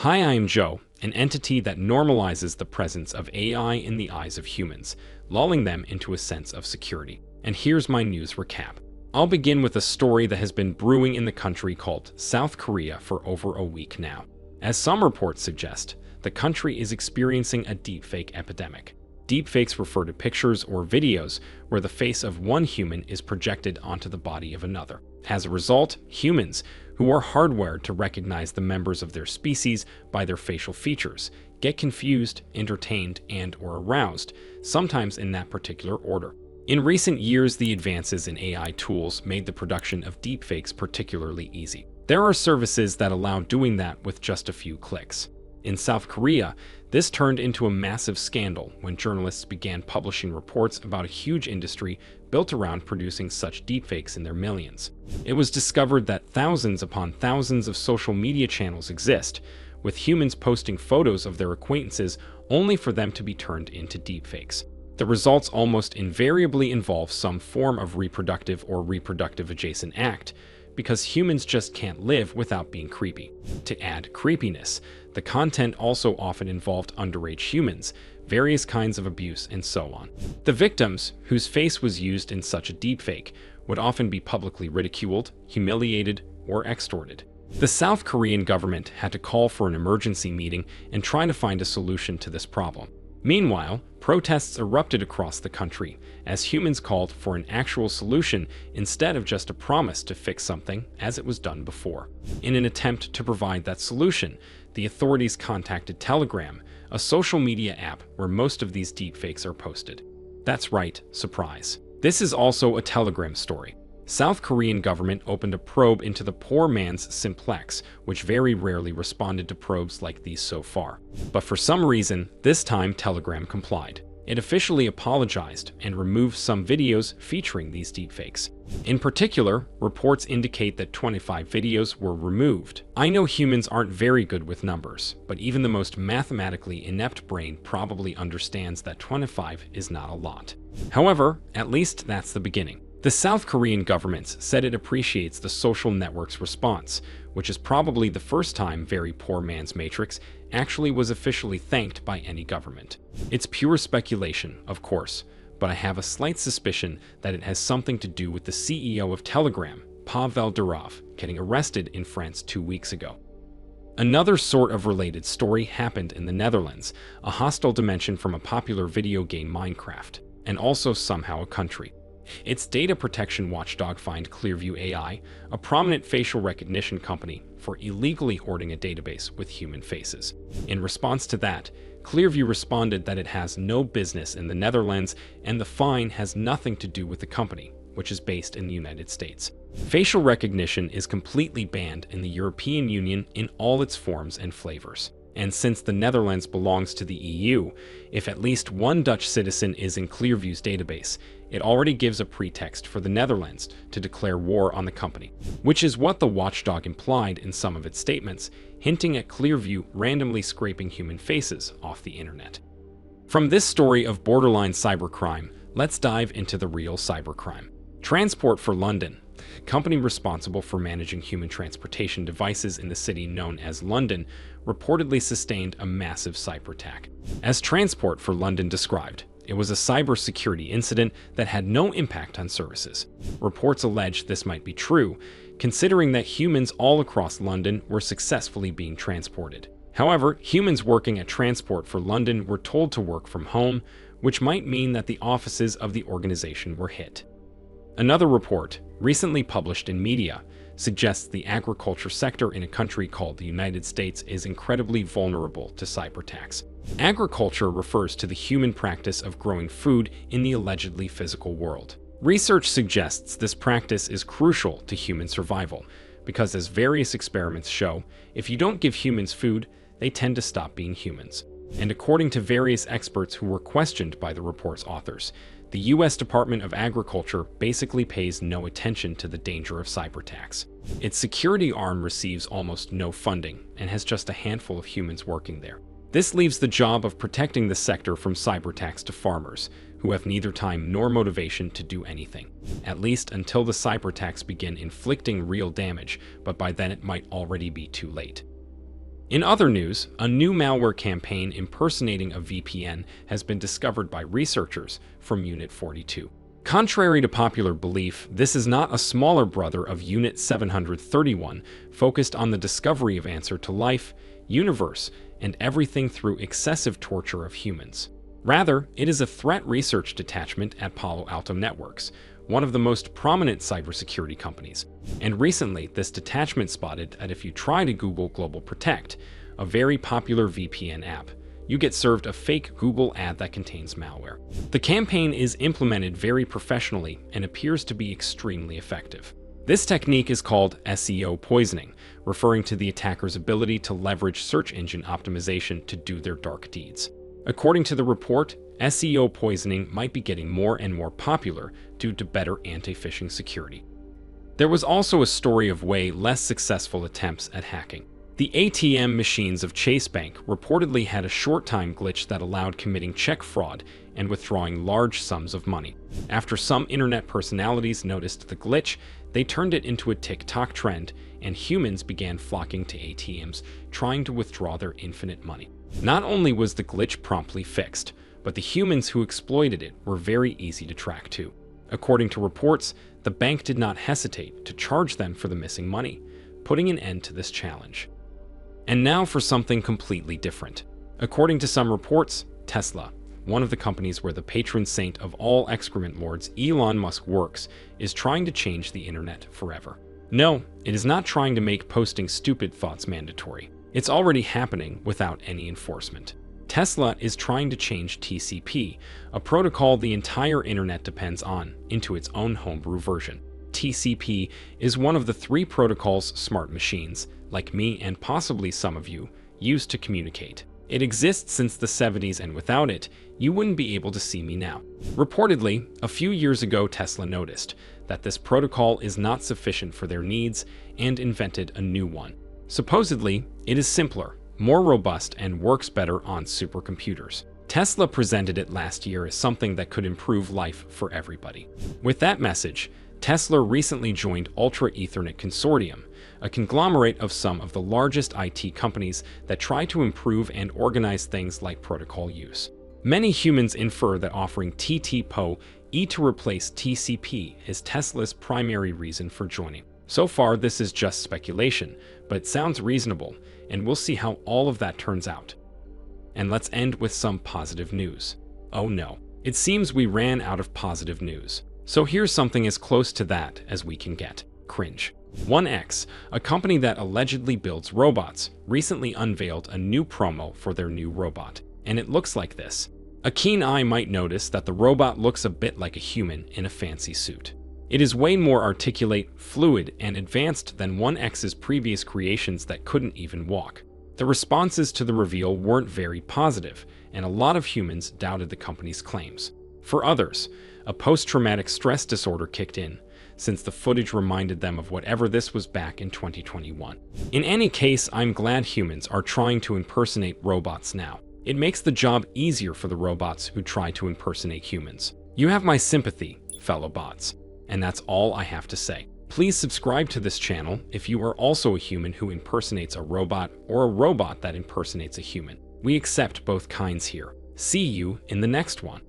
Hi, I am Joe, an entity that normalizes the presence of AI in the eyes of humans, lulling them into a sense of security. And here's my news recap. I'll begin with a story that has been brewing in the country called South Korea for over a week now. As some reports suggest, the country is experiencing a deepfake epidemic. Deepfakes refer to pictures or videos where the face of one human is projected onto the body of another. As a result, humans, who are hardwired to recognize the members of their species by their facial features, get confused, entertained, and/or aroused, sometimes in that particular order. In recent years, the advances in AI tools made the production of deepfakes particularly easy. There are services that allow doing that with just a few clicks. In South Korea, this turned into a massive scandal when journalists began publishing reports about a huge industry built around producing such deepfakes in their millions. It was discovered that thousands upon thousands of social media channels exist, with humans posting photos of their acquaintances only for them to be turned into deepfakes. The results almost invariably involve some form of reproductive or reproductive adjacent act, because humans just can't live without being creepy. To add creepiness, the content also often involved underage humans, various kinds of abuse, and so on. The victims, whose face was used in such a deepfake, would often be publicly ridiculed, humiliated, or extorted. The South Korean government had to call for an emergency meeting and try to find a solution to this problem. Meanwhile, protests erupted across the country as humans called for an actual solution instead of just a promise to fix something as it was done before. In an attempt to provide that solution, the authorities contacted Telegram, a social media app where most of these deepfakes are posted. That's right, surprise. This is also a Telegram story. South Korean government opened a probe into the poor man's simplex, which very rarely responded to probes like these so far. But for some reason, this time Telegram complied. It officially apologized and removed some videos featuring these deepfakes. In particular, reports indicate that 25 videos were removed. I know humans aren't very good with numbers, but even the most mathematically inept brain probably understands that 25 is not a lot. However, at least that's the beginning. The South Korean government said it appreciates the social network's response, which is probably the first time very poor man's matrix actually was officially thanked by any government. It's pure speculation, of course, but I have a slight suspicion that it has something to do with the CEO of Telegram, Pavel Durov, getting arrested in France 2 weeks ago. Another sort of related story happened in the Netherlands, a hostile dimension from a popular video game Minecraft, and also somehow a country. Its data protection watchdog fined Clearview AI, a prominent facial recognition company, for illegally hoarding a database with human faces. In response to that, Clearview responded that it has no business in the Netherlands and the fine has nothing to do with the company, which is based in the United States. Facial recognition is completely banned in the European Union in all its forms and flavors. And since the Netherlands belongs to the EU, if at least one Dutch citizen is in Clearview's database, it already gives a pretext for the Netherlands to declare war on the company, which is what the watchdog implied in some of its statements, hinting at Clearview randomly scraping human faces off the internet. From this story of borderline cybercrime, let's dive into the real cybercrime. Transport for London, company responsible for managing human transportation devices in the city known as London, reportedly sustained a massive cyberattack. As Transport for London described, it was a cybersecurity incident that had no impact on services. Reports allege this might be true, considering that humans all across London were successfully being transported. However, humans working at Transport for London were told to work from home, which might mean that the offices of the organization were hit. Another report, recently published in media, suggests the agriculture sector in a country called the United States is incredibly vulnerable to cyberattacks. Agriculture refers to the human practice of growing food in the allegedly physical world. Research suggests this practice is crucial to human survival, because as various experiments show, if you don't give humans food, they tend to stop being humans. And according to various experts who were questioned by the report's authors, the U.S. Department of Agriculture basically pays no attention to the danger of cyberattacks. Its security arm receives almost no funding and has just a handful of humans working there. This leaves the job of protecting the sector from cyberattacks to farmers, who have neither time nor motivation to do anything, at least until the cyberattacks begin inflicting real damage, but by then it might already be too late. In other news, a new malware campaign impersonating a VPN has been discovered by researchers from Unit 42. Contrary to popular belief, this is not a smaller brother of Unit 731, focused on the discovery of answer to life, universe, and everything through excessive torture of humans. Rather, it is a threat research detachment at Palo Alto Networks, one of the most prominent cybersecurity companies. And recently, this detachment spotted that if you try to Google Global Protect, a very popular VPN app, you get served a fake Google ad that contains malware. The campaign is implemented very professionally and appears to be extremely effective. This technique is called SEO poisoning, referring to the attacker's ability to leverage search engine optimization to do their dark deeds. According to the report, SEO poisoning might be getting more and more popular due to better anti-phishing security. There was also a story of way less successful attempts at hacking. The ATM machines of Chase Bank reportedly had a short-time glitch that allowed committing check fraud and withdrawing large sums of money. After some internet personalities noticed the glitch, they turned it into a TikTok trend, and humans began flocking to ATMs, trying to withdraw their infinite money. Not only was the glitch promptly fixed, but the humans who exploited it were very easy to track too. According to reports, the bank did not hesitate to charge them for the missing money, putting an end to this challenge. And now for something completely different. According to some reports, Tesla, one of the companies where the patron saint of all excrement lords, Elon Musk, works, is trying to change the internet forever. No, it is not trying to make posting stupid thoughts mandatory. It's already happening without any enforcement. Tesla is trying to change TCP, a protocol the entire internet depends on, into its own homebrew version. TCP is one of the 3 protocols smart machines, like me and possibly some of you, use to communicate. It exists since the 70s, and without it, you wouldn't be able to see me now. Reportedly, a few years ago, Tesla noticed that this protocol is not sufficient for their needs and invented a new one. Supposedly, it is simpler, more robust, and works better on supercomputers. Tesla presented it last year as something that could improve life for everybody. With that message, Tesla recently joined Ultra Ethernet Consortium, a conglomerate of some of the largest IT companies that try to improve and organize things like protocol use. Many humans infer that offering TTP/E to replace TCP is Tesla's primary reason for joining. So far, this is just speculation, but it sounds reasonable, and we'll see how all of that turns out. And let's end with some positive news. Oh no, it seems we ran out of positive news. So here's something as close to that as we can get. Cringe. 1X, a company that allegedly builds robots, recently unveiled a new promo for their new robot, and it looks like this. A keen eye might notice that the robot looks a bit like a human in a fancy suit. It is way more articulate, fluid, and advanced than 1X's previous creations that couldn't even walk. The responses to the reveal weren't very positive, and a lot of humans doubted the company's claims. For others, a post-traumatic stress disorder kicked in, since the footage reminded them of whatever this was back in 2021. In any case, I'm glad humans are trying to impersonate robots now. It makes the job easier for the robots who try to impersonate humans. You have my sympathy, fellow bots. And that's all I have to say. Please subscribe to this channel if you are also a human who impersonates a robot or a robot that impersonates a human. We accept both kinds here. See you in the next one.